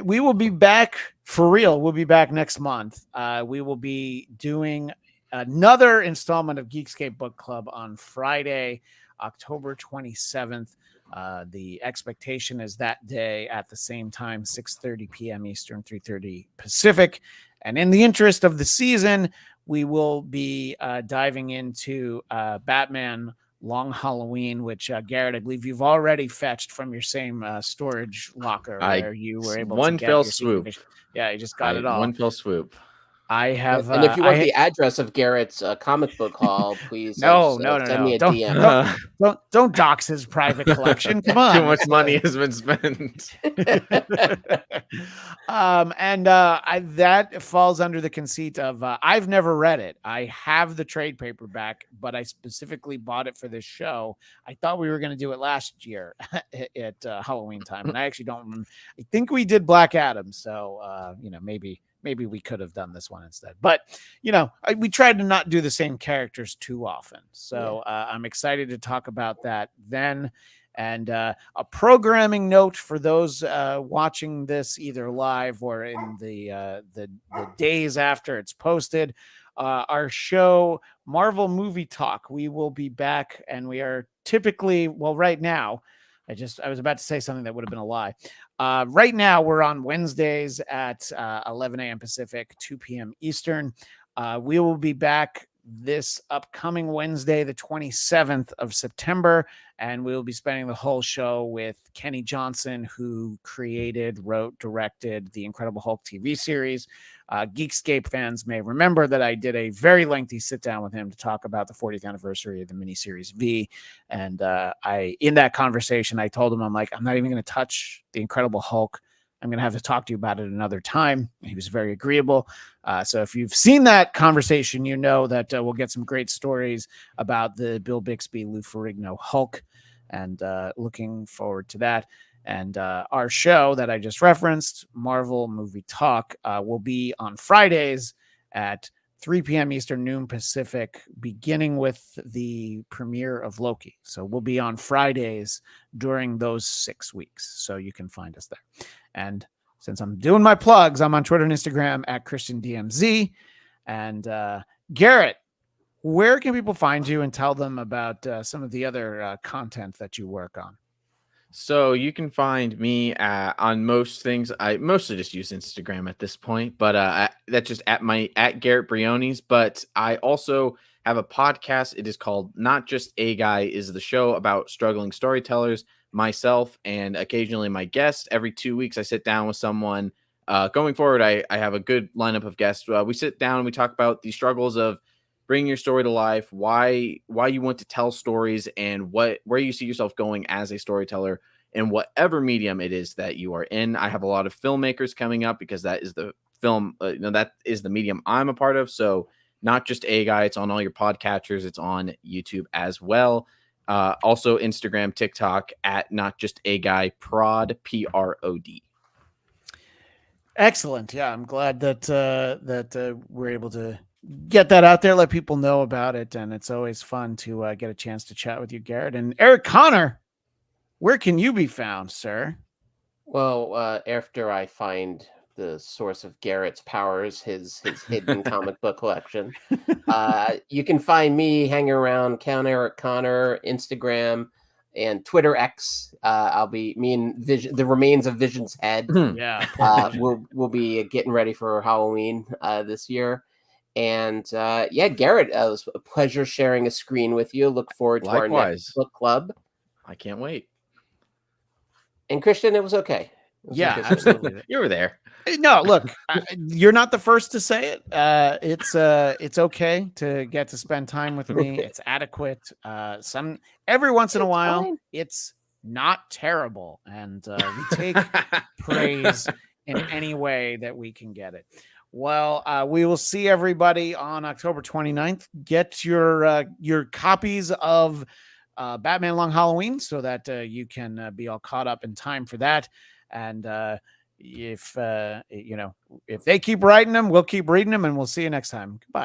A: We will be back for real. We'll be back next month. We will be doing another installment of Geekscape Book Club on Friday, October 27th. The expectation is that day at the same time, 6:30 p.m. Eastern, 3:30 Pacific. And in the interest of the season, we will be diving into Batman Long Halloween, which Garrett, I believe you've already fetched from your same storage locker where you were able to get
B: fell
A: your
B: swoop.
A: Yeah, you just got it all.
B: One fell swoop.
A: I have,
C: and if you want the address of Garrett's comic book haul, please
A: no,
C: send me a
A: don't,
C: DM.
A: Don't dox his private collection. Come on,
B: too much money has been spent.
A: That falls under the conceit of I've never read it. I have the trade paperback, but I specifically bought it for this show. I thought we were going to do it last year at Halloween time, and I actually don't remember. I think we did Black Adam, so maybe we could have done this one instead. But, we tried to not do the same characters too often. So I'm excited to talk about that then. And a programming note for those watching this either live or in the days after it's posted. Our show, Marvel Movie Talk, we will be back, and we are typically, right now, I was about to say something that would have been a lie. Right now, we're on Wednesdays at 11 a.m. Pacific, 2 p.m. Eastern. We will be back this upcoming Wednesday, the 27th of September, and we will be spending the whole show with Kenny Johnson, who created, wrote, directed the Incredible Hulk TV series. Geekscape fans may remember that I did a very lengthy sit down with him to talk about the 40th anniversary of the miniseries V. And in that conversation, I told him, I'm not even going to touch the Incredible Hulk. I'm going to have to talk to you about it another time. He was very agreeable. So if you've seen that conversation, you know that we'll get some great stories about the Bill Bixby, Lou Ferrigno Hulk, and looking forward to that. And our show that I just referenced, Marvel Movie Talk, will be on Fridays at 3 p.m. Eastern, noon Pacific, beginning with the premiere of Loki. So we'll be on Fridays during those 6 weeks. So you can find us there. And since I'm doing my plugs, I'm on Twitter and Instagram at ChristianDMZ. And Garrett, where can people find you and tell them about some of the other content that you work on?
B: So you can find me on most things. I mostly just use Instagram at this point, but that's just at Garrett Briones. But I also have a podcast. It is called Not Just a Guy is the show about struggling storytellers, myself, and occasionally my guest. Every 2 weeks, I sit down with someone. Going forward, I have a good lineup of guests. We sit down and we talk about the struggles of bringing your story to life, why you want to tell stories, and where you see yourself going as a storyteller in whatever medium it is that you are in. I have a lot of filmmakers coming up because that is the that is the medium I'm a part of. So Not Just a Guy, it's on all your podcatchers. It's on YouTube as well. Also Instagram, TikTok at Not Just a Guy Prod, PROD.
A: Excellent. Yeah, I'm glad that we're able to get that out there, let people know about it, and it's always fun to get a chance to chat with you, Garrett. And Eric Conner, where can you be found, sir?
C: Well, after I find the source of Garrett's powers, his hidden comic book collection, you can find me hanging around Eric Conner, Instagram, and Twitter X. I'll be me and Vision, the remains of Vision's head.
A: Yeah,
C: we'll be getting ready for Halloween this year. And Garrett, it was a pleasure sharing a screen with you. Look forward to our next book club.
B: I can't wait.
C: And Christian, it was okay.
A: Yeah, absolutely.
B: You were there.
A: No, look, you're not the first to say it. It's okay to get to spend time with me. It's adequate. Every once in a while, fine. It's not terrible, and we take praise in any way that we can get it. Well, we will see everybody on October 29th. Get your copies of Batman Long Halloween so that you can be all caught up in time for that. And if they keep writing them, we'll keep reading them, and we'll see you next time. Goodbye.